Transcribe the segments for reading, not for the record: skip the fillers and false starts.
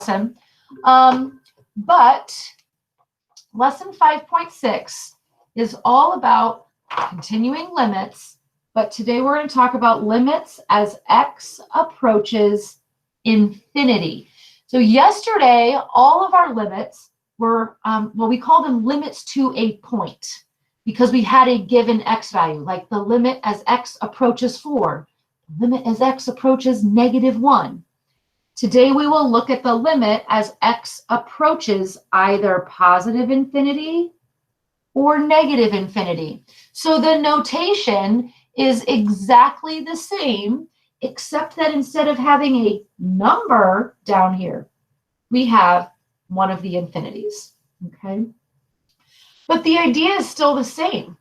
lesson. But lesson 5.6 is all about continuing limits, but today we're going to talk about limits as x approaches infinity. So yesterday, all of our limits were, well, we call them limits to a point because we had a given x value, like the limit as x approaches 4, the limit as x approaches -1. Today we will look at the limit as x approaches either positive infinity or negative infinity. So the notation is exactly the same, except that instead of having a number down here, we have one of the infinities, okay? But the idea is still the same,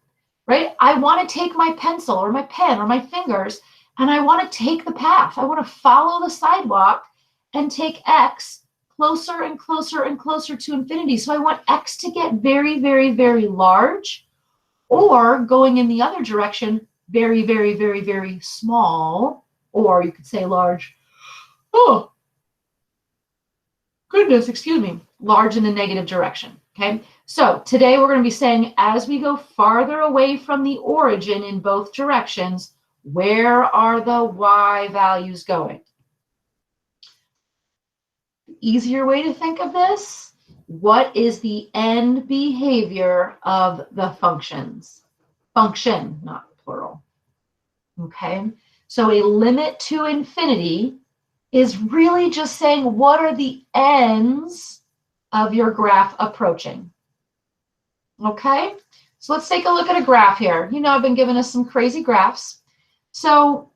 right? I want to take my pencil or my pen or my fingers, and I want to take the path. I want to follow the sidewalk and take x closer and closer and closer to infinity. So I want x to get very, very, very large, or going in the other direction, very, very, very, very small, or you could say large. Oh, goodness, excuse me, large in the negative direction, okay? So today we're going to be saying as we go farther away from the origin in both directions, where are the y values going? Easier way to think of this, what is the end behavior of the functions? Function, not plural. Okay, so a limit to infinity is really just saying what are the ends of your graph approaching. Okay, so let's take a look at a graph here. You know, I've been giving us some crazy graphs. So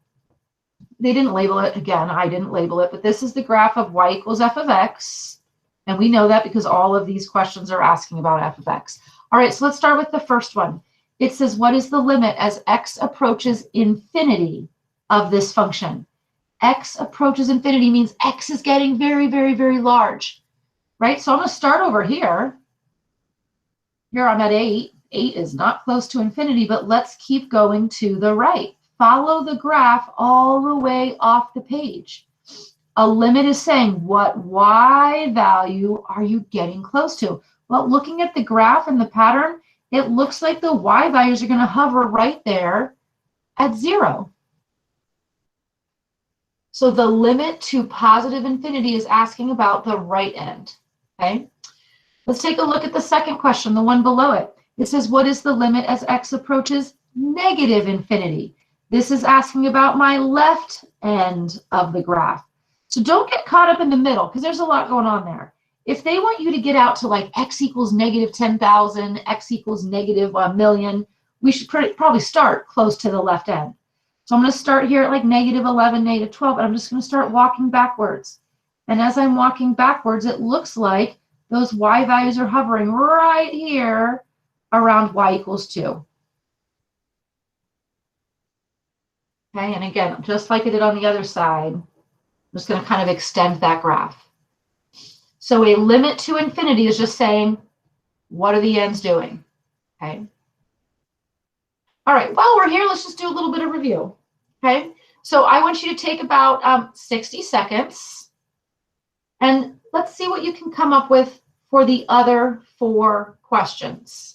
they didn't label it. Again, I didn't label it, but this is the graph of y equals f of x. And we know that because all of these questions are asking about f of x. All right, so let's start with the first one. It says, what is the limit as x approaches infinity of this function? X approaches infinity means x is getting very, very, very large, right? So I'm going to start over here. Here I'm at 8. 8 is not close to infinity, but let's keep going to the right. Follow the graph all the way off the page. A limit is saying, what y value are you getting close to? Well, looking at the graph and the pattern, it looks like the y values are going to hover right there at 0. So the limit to positive infinity is asking about the right end, okay? Let's take a look at the second question, the one below it. It says, what is the limit as x approaches negative infinity? This is asking about my left end of the graph. So don't get caught up in the middle because there's a lot going on there. If they want you to get out to like x equals negative 10,000, x equals negative 1,000,000, we should probably start close to the left end. So I'm going to start here at like negative 11, negative 12, and I'm just going to start walking backwards. And as I'm walking backwards, it looks like those y values are hovering right here around y equals 2. Okay, and again, just like I did on the other side, I'm just going to kind of extend that graph. So a limit to infinity is just saying, what are the ends doing? Okay. All right, while we're here, let's just do a little bit of review. Okay, so I want you to take about 60 seconds and let's see what you can come up with for the other 4 questions.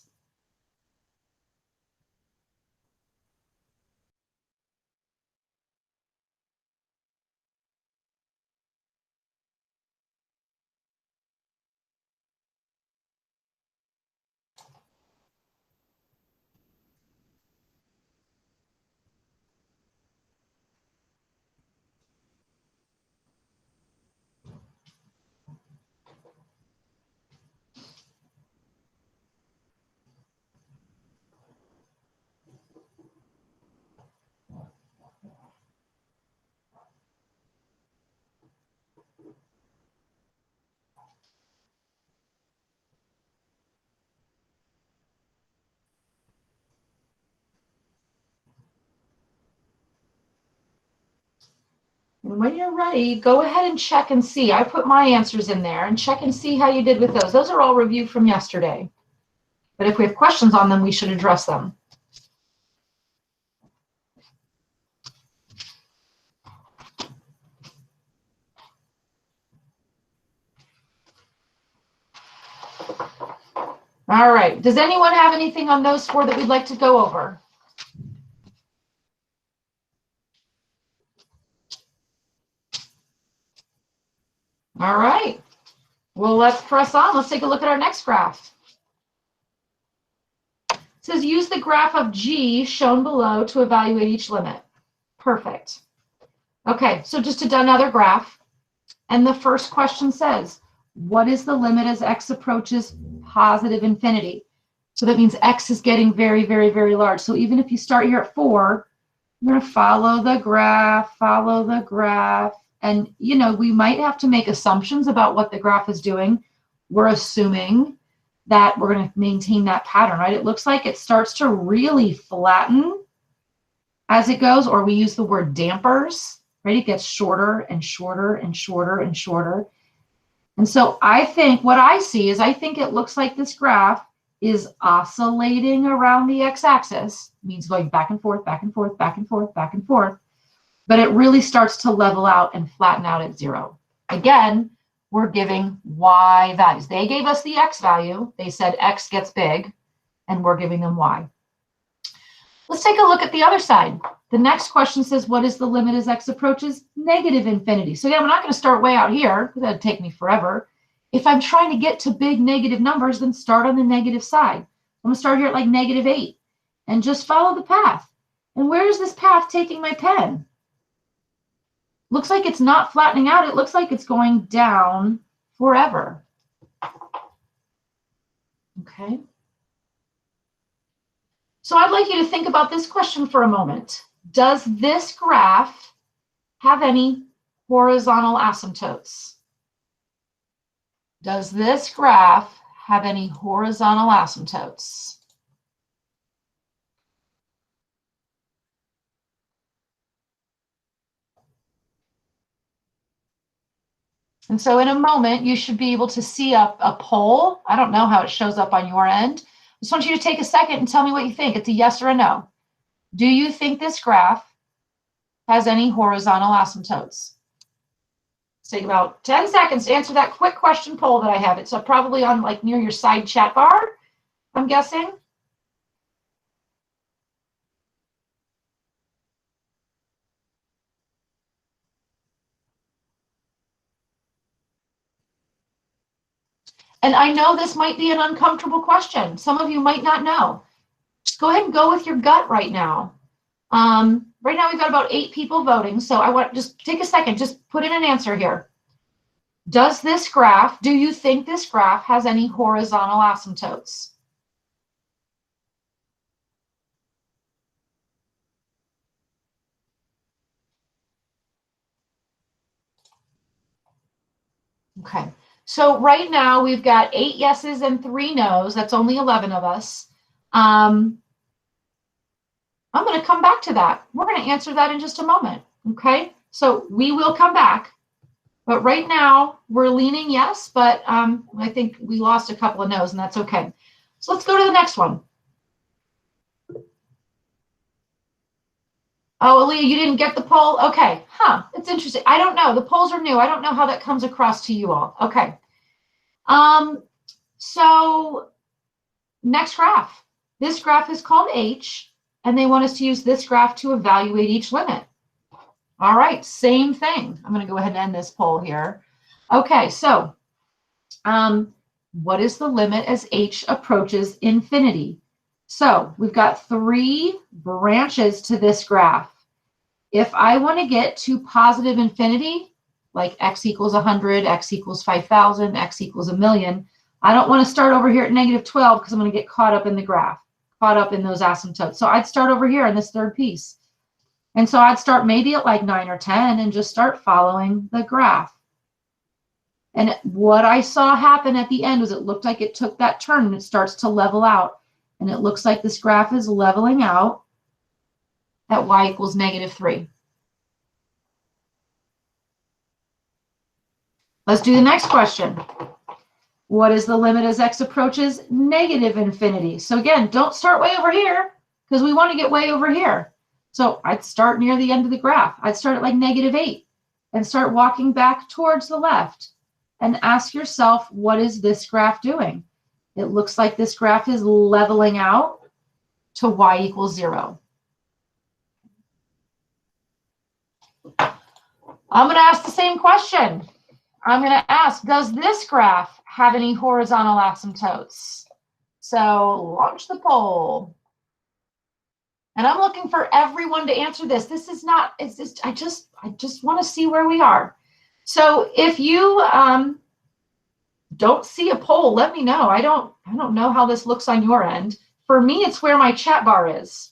And when you're ready, go ahead and check and see. I put my answers in there and check and see how you did with those. Those are all review from yesterday. But if we have questions on them, we should address them. All right. Does anyone have anything on those four that we'd like to go over? All right. Well, let's press on. Let's take a look at our next graph. It says use the graph of G shown below to evaluate each limit. Perfect. Okay, so just another graph. And the first question says, what is the limit as x approaches positive infinity? So that means x is getting very, very, very large. So even if you start here at 4, you're going to follow the graph. And, you know, we might have to make assumptions about what the graph is doing. We're assuming that we're going to maintain that pattern, right? It looks like it starts to really flatten as it goes, or we use the word dampers, right? It gets shorter and shorter and shorter and shorter. And so I think what I see is I think it looks like this graph is oscillating around the x-axis, means going back and forth, back and forth, back and forth, back and forth, but it really starts to level out and flatten out at 0. Again, we're giving y values. They gave us the x value. They said x gets big, and we're giving them y. Let's take a look at the other side. The next question says, what is the limit as x approaches negative infinity? So yeah, I'm not going to start way out here, because that would take me forever. If I'm trying to get to big negative numbers, then start on the negative side. I'm going to start here at like -8 and just follow the path. And where is this path taking my pen? Looks like it's not flattening out. It looks like it's going down forever. Okay. So I'd like you to think about this question for a moment. Does this graph have any horizontal asymptotes? Does this graph have any horizontal asymptotes? And so in a moment, you should be able to see a poll. I don't know how it shows up on your end. I just want you to take a second and tell me what you think. It's a yes or a no. Do you think this graph has any horizontal asymptotes? Let's take about 10 seconds to answer that quick question poll that I have. It's probably on like near your side chat bar, I'm guessing. And I know this might be an uncomfortable question. Some of you might not know. Just go ahead and go with your gut right now. Right now we've got about 8 people voting. So I want just take a second, just put in an answer here. Does this graph, do you think this graph has any horizontal asymptotes? Okay. So right now we've got 8 yeses and 3 nos. That's only 11 of us. I'm going to come back to that. We're going to answer that in just a moment. Okay. So we will come back. But right now we're leaning yes, but I think we lost a couple of no's, and that's okay. So let's go to the next one. Oh, Aaliyah, you didn't get the poll? Okay. Huh. It's interesting. I don't know. The polls are new. I don't know how that comes across to you all. Okay. So next graph. This graph is called H, and they want us to use this graph to evaluate each limit. All right, same thing. I'm going to go ahead and end this poll here. Okay, so what is the limit as H approaches infinity? So we've got 3 branches to this graph. If I want to get to positive infinity, like x equals 100, x equals 5,000, x equals 1,000,000, I don't want to start over here at -12 because I'm going to get caught up in the graph, caught up in those asymptotes. So I'd start over here in this third piece. And so I'd start maybe at like 9 or 10 and just start following the graph. And what I saw happen at the end was it looked like it took that turn and it starts to level out. And it looks like this graph is leveling out at y equals -3. Let's do the next question. What is the limit as x approaches negative infinity? So again, don't start way over here because we want to get way over here. So I'd start near the end of the graph. I'd start at like -8 and start walking back towards the left and ask yourself, what is this graph doing? it looks like this graph is leveling out to y equals 0. I'm going to ask the same question. I'm going to ask, does this graph have any horizontal asymptotes? So launch the poll. And I'm looking for everyone to answer this. This is not, it's just, I just want to see where we are. So if you don't see a poll, let me know. I don't know how this looks on your end. For me, it's where my chat bar is.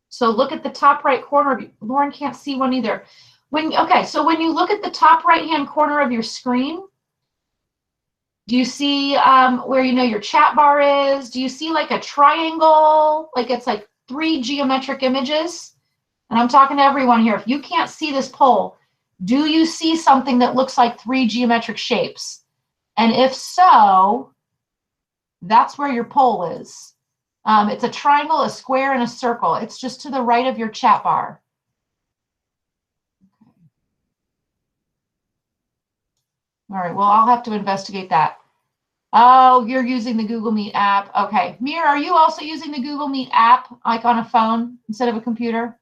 So look at the top right corner. Lauren can't see one either. Okay, so when you look at the top right-hand corner of your screen, do you see where your chat bar is? Do you see like a triangle? Like it's like 3 geometric images? And I'm talking to everyone here. If you can't see this poll, do you see something that looks like 3 geometric shapes? And if so, that's where your poll is. It's a triangle, a square, and a circle. It's just to the right of your chat bar. All right, well, I'll have to investigate that. Oh, you're using the Google Meet app. Okay. Mir, are you also using the Google Meet app, like on a phone instead of a computer?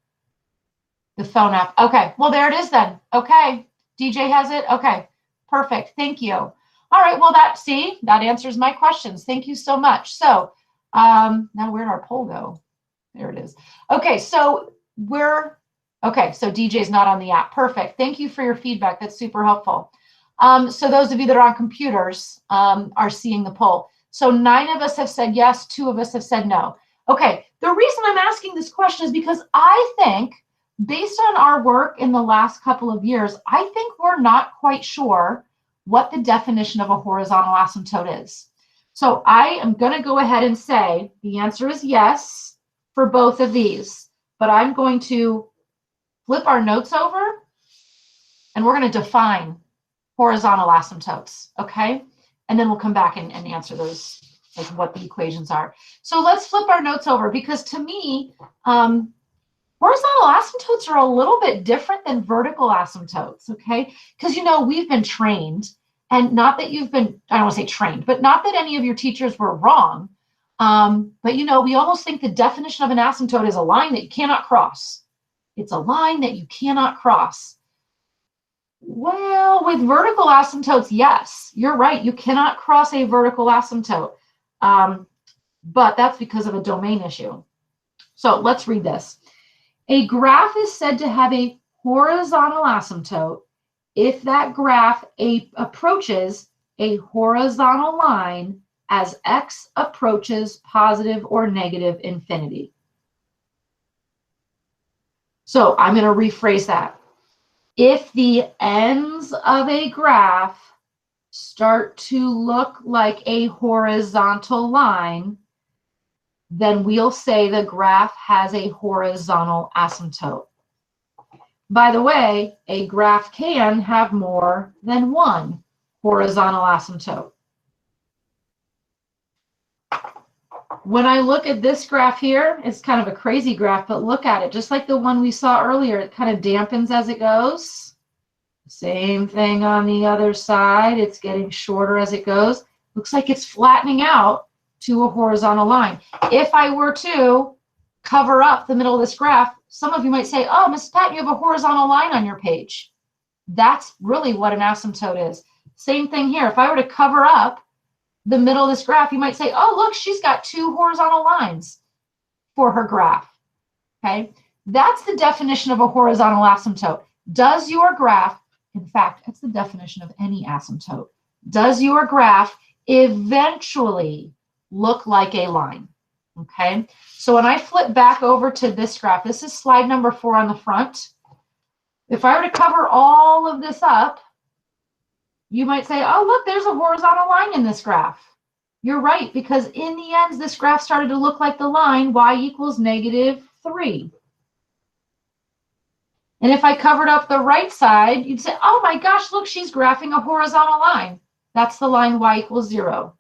The phone app. Okay. Well, there it is then. Okay. DJ has it. Okay. Perfect. Thank you. All right. Well, that answers my questions. Thank you so much. So now where'd our poll go? There it is. Okay. So so DJ's not on the app. Perfect. Thank you for your feedback. That's super helpful. So those of you that are on computers are seeing the poll. So 9 of us have said yes, 2 of us have said no. Okay, the reason I'm asking this question is because I think, based on our work in the last couple of years, I think we're not quite sure what the definition of a horizontal asymptote is. So I am going to go ahead and say the answer is yes for both of these, but I'm going to flip our notes over and we're going to define horizontal asymptotes, okay? And then we'll come back and answer those, like what the equations are. So let's flip our notes over, because to me, horizontal asymptotes are a little bit different than vertical asymptotes, okay? Because, we've been trained, and not that you've been, I don't want to say trained, but not that any of your teachers were wrong. But, we almost think the definition of an asymptote is a line that you cannot cross. It's a line that you cannot cross. Well, with vertical asymptotes, yes, you're right. You cannot cross a vertical asymptote, but that's because of a domain issue. So let's read this. A graph is said to have a horizontal asymptote if that graph approaches a horizontal line as x approaches positive or negative infinity. So I'm going to rephrase that. If the ends of a graph start to look like a horizontal line, then we'll say the graph has a horizontal asymptote. By the way, a graph can have more than one horizontal asymptote. When I look at this graph here, it's kind of a crazy graph, but look at it. Just like the one we saw earlier, it kind of dampens as it goes. Same thing on the other side. It's getting shorter as it goes. Looks like it's flattening out to a horizontal line. If I were to cover up the middle of this graph, some of you might say, oh, Ms. Patton, you have a horizontal line on your page. That's really what an asymptote is. Same thing here. If I were to cover up the middle of this graph, you might say, oh, look, she's got 2 horizontal lines for her graph. Okay, that's the definition of a horizontal asymptote. Does your graph, in fact, that's the definition of any asymptote. Does your graph eventually look like a line? Okay, so when I flip back over to this graph, this is slide number 4 on the front. If I were to cover all of this up, you might say, oh, look, there's a horizontal line in this graph. You're right, because in the ends, this graph started to look like the line y equals -3. And if I covered up the right side, you'd say, oh my gosh, look, she's graphing a horizontal line. That's the line y equals 0.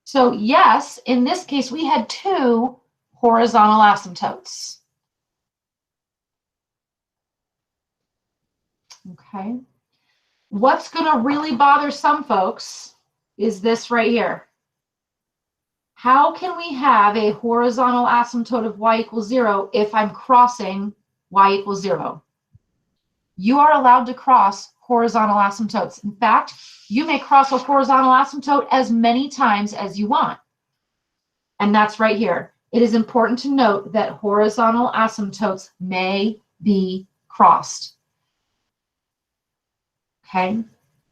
So yes, in this case, we had 2 horizontal asymptotes. Okay. What's going to really bother some folks is this right here. how can we have a horizontal asymptote of y equals 0 if I'm crossing y equals 0? You are allowed to cross horizontal asymptotes. In fact, you may cross a horizontal asymptote as many times as you want. And that's right here. It is important to note that horizontal asymptotes may be crossed. Okay?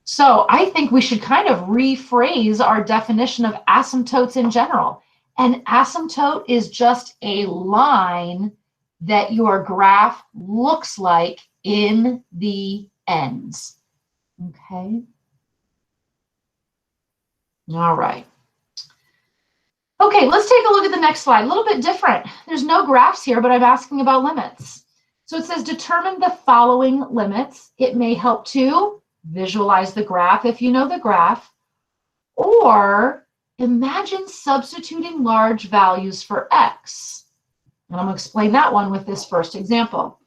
So I think we should kind of rephrase our definition of asymptotes in general. An asymptote is just a line that your graph looks like in the ends. Okay. All right. Okay, let's take a look at the next slide. A little bit different. There's no graphs here, but I'm asking about limits. So it says determine the following limits. It may help to visualize the graph if you know the graph, or imagine substituting large values for x. And I'm going to explain that one with this first example.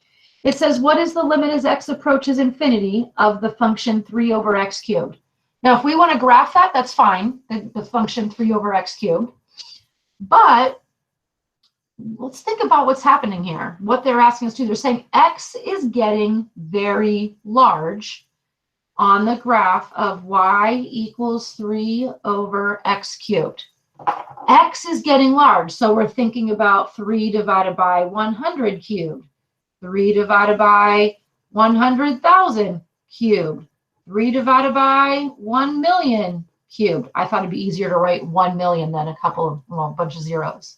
It says, what is the limit as x approaches infinity of the function 3 over x cubed? Now, if we want to graph that, that's fine, the function 3 over x cubed. But let's think about what's happening here, what they're asking us to do. They're saying x is getting very large on the graph of y equals 3 over x cubed. X is getting large, so we're thinking about 3 divided by 100 cubed, 3 divided by 100,000 cubed, 3 divided by 1 million cubed. I thought it'd be easier to write 1 million than a bunch of zeros.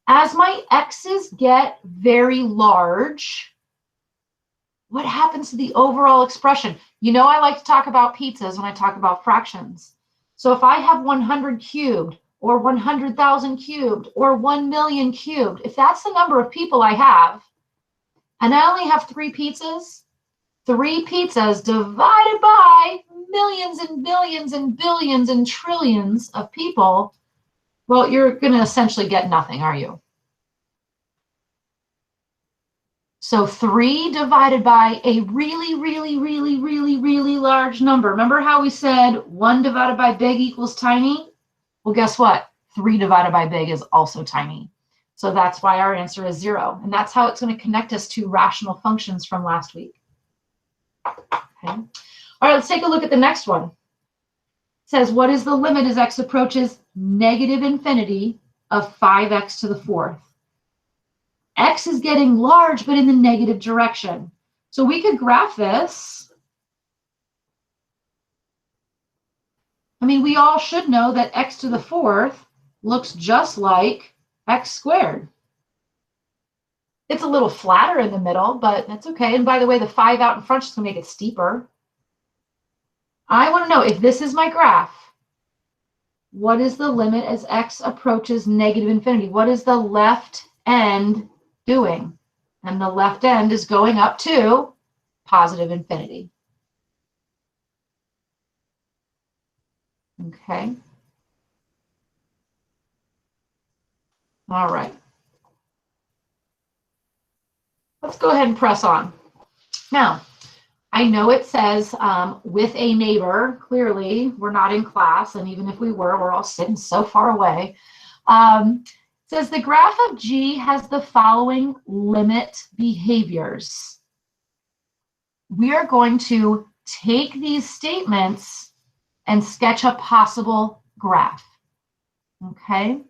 As my x's get very large, what happens to the overall expression? You know I like to talk about pizzas when I talk about fractions. So if I have 100 cubed, or 100,000 cubed, or 1 million cubed, if that's the number of people I have, and I only have 3 pizzas divided by millions and billions and billions and trillions of people, well, you're going to essentially get nothing, are you? So 3 divided by a really, really, really, really, really large number. Remember how we said 1 divided by big equals tiny? Well, guess what? 3 divided by big is also tiny. So that's why our answer is 0. And that's how it's going to connect us to rational functions from last week. Okay. All right, let's take a look at the next one. It says, what is the limit as x approaches negative infinity of 5x to the 4th? X is getting large, but in the negative direction. So we could graph this. I mean, we all should know that x to the 4th looks just like x squared. It's a little flatter in the middle, but that's okay. And by the way, the 5 out in front is going to make it steeper. I want to know, if this is my graph, what is the limit as x approaches negative infinity? What is the left end doing? And the left end is going up to positive infinity. Okay. All right. Let's go ahead and press on. Now, I know it says with a neighbor. Clearly, we're not in class, and even if we were, we're all sitting so far away. It says the graph of G has the following limit behaviors. We are going to take these statements and sketch a possible graph. Okay?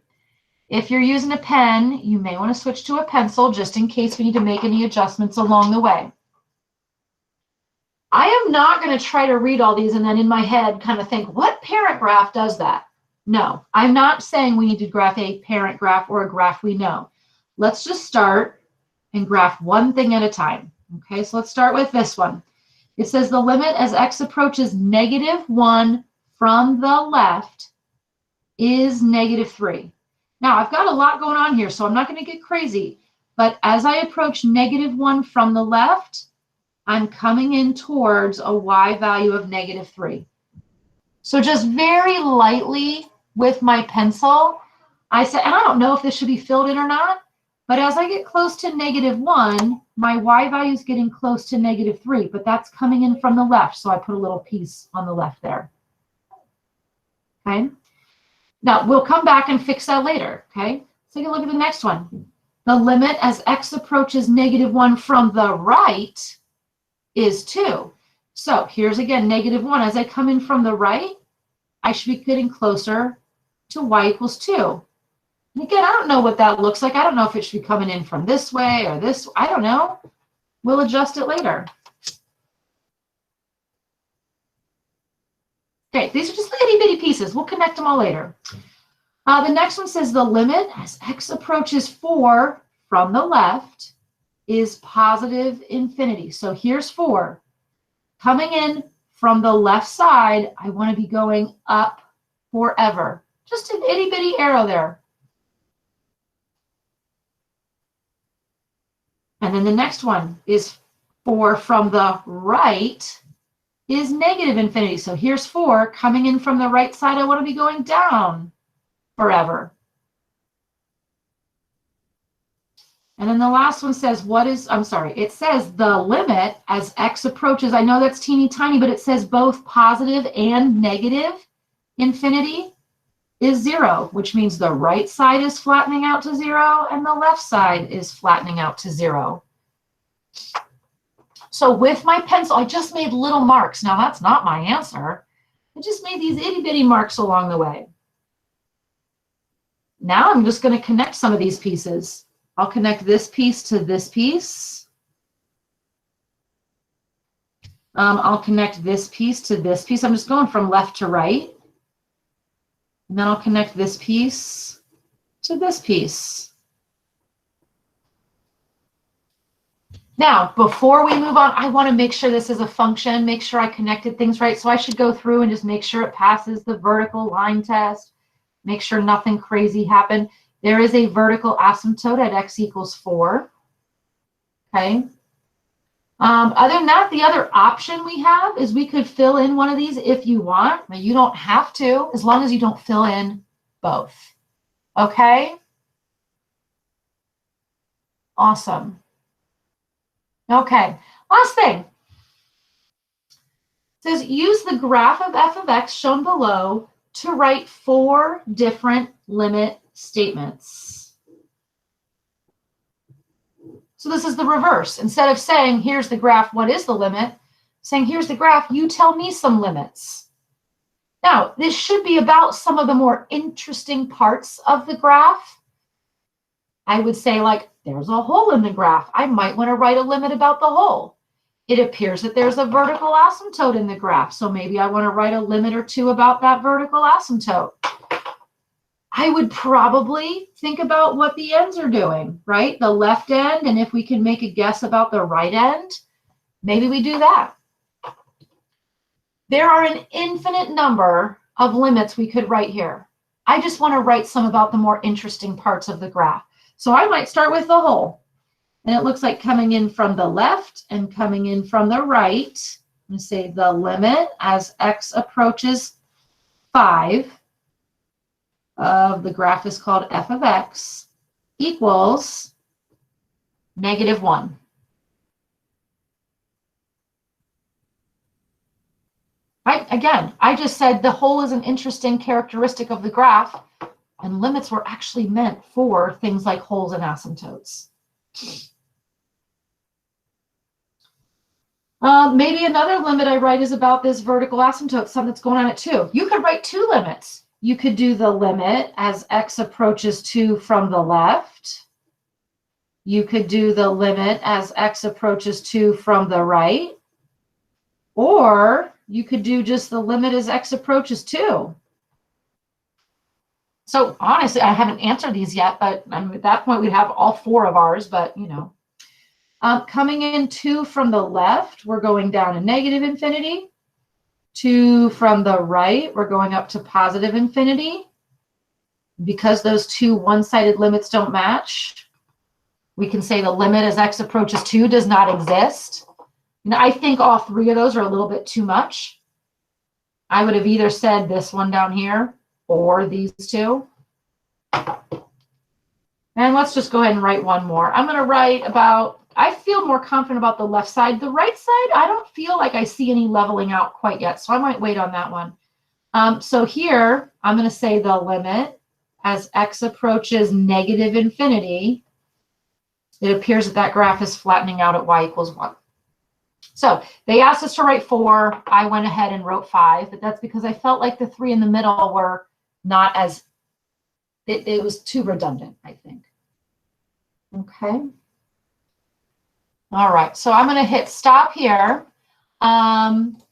If you're using a pen, you may want to switch to a pencil just in case we need to make any adjustments along the way. I am not going to try to read all these and then in my head kind of think, what parent graph does that? No, I'm not saying we need to graph a parent graph or a graph we know. Let's just start and graph one thing at a time. Okay, so let's start with this one. It says the limit as x approaches -1 from the left is -3. Now, I've got a lot going on here, so I'm not going to get crazy. But as I approach -1 from the left, I'm coming in towards a y value of -3. So just very lightly with my pencil, I said, and I don't know if this should be filled in or not, but as I get close to -1, my y value is getting close to -3, but that's coming in from the left, so I put a little piece on the left there. Okay. Now, we'll come back and fix that later, okay? Let's take a look at the next one. The limit as x approaches -1 from the right is 2. So here's again -1. As I come in from the right, I should be getting closer to y equals 2. And again, I don't know what that looks like. I don't know if it should be coming in from this way or this. I don't know. We'll adjust it later. Okay, these are just itty bitty pieces. We'll connect them all later. The next one says the limit as x approaches 4 from the left is positive infinity. So here's 4. Coming in from the left side, I want to be going up forever. Just an itty bitty arrow there. And then the next one is 4 from the right is negative infinity. So here's 4 coming in from the right side. I want to be going down forever. And then the last one says, it says the limit as x approaches, I know that's teeny tiny, but it says both positive and negative infinity is 0, which means the right side is flattening out to 0 and the left side is flattening out to 0. So with my pencil, I just made little marks. Now that's not my answer. I just made these itty bitty marks along the way. Now I'm just going to connect some of these pieces. I'll connect this piece to this piece. I'll connect this piece to this piece. I'm just going from left to right. And then I'll connect this piece to this piece. Now, before we move on, I want to make sure this is a function, make sure I connected things right. So I should go through and just make sure it passes the vertical line test. Make sure nothing crazy happened. There is a vertical asymptote at x equals 4. Okay. Other than that, the other option we have is we could fill in one of these if you want. But you don't have to, as long as you don't fill in both. Okay? Awesome. Okay, last thing. It says use the graph of f of x shown below to write 4 different limit statements. So this is the reverse. Instead of saying, here's the graph, what is the limit? Saying, here's the graph, you tell me some limits. Now, this should be about some of the more interesting parts of the graph. I would say, like, there's a hole in the graph. I might want to write a limit about the hole. It appears that there's a vertical asymptote in the graph, so maybe I want to write a limit or two about that vertical asymptote. I would probably think about what the ends are doing, right? The left end, and if we can make a guess about the right end, maybe we do that. There are an infinite number of limits we could write here. I just want to write some about the more interesting parts of the graph. So I might start with the hole. And it looks like coming in from the left and coming in from the right. I'm going to say the limit as x approaches 5 of the graph is called f of x equals -1. Again, I just said the hole is an interesting characteristic of the graph, and limits were actually meant for things like holes and asymptotes. Maybe another limit I write is about this vertical asymptote, something that's going on at 2. You could write 2 limits. You could do the limit as x approaches 2 from the left. You could do the limit as x approaches 2 from the right. Or you could do just the limit as x approaches 2. So honestly, I haven't answered these yet, but at that point we'd have all 4 of ours, but you know. Coming in 2 from the left, we're going down to negative infinity. 2 from the right, we're going up to positive infinity. Because those 2 one-sided limits don't match, we can say the limit as x approaches 2 does not exist. Now, I think all 3 of those are a little bit too much. I would have either said this one down here or these 2. And let's just go ahead and write one more. I'm going to write about, I feel more confident about the left side. The right side, I don't feel like I see any leveling out quite yet, so I might wait on that one. So here, I'm going to say the limit as x approaches negative infinity, it appears that that graph is flattening out at y equals 1. So they asked us to write 4. I went ahead and wrote 5, but that's because I felt like the 3 in the middle were not as, it was too redundant, I think. Okay. All right, so I'm going to hit stop here.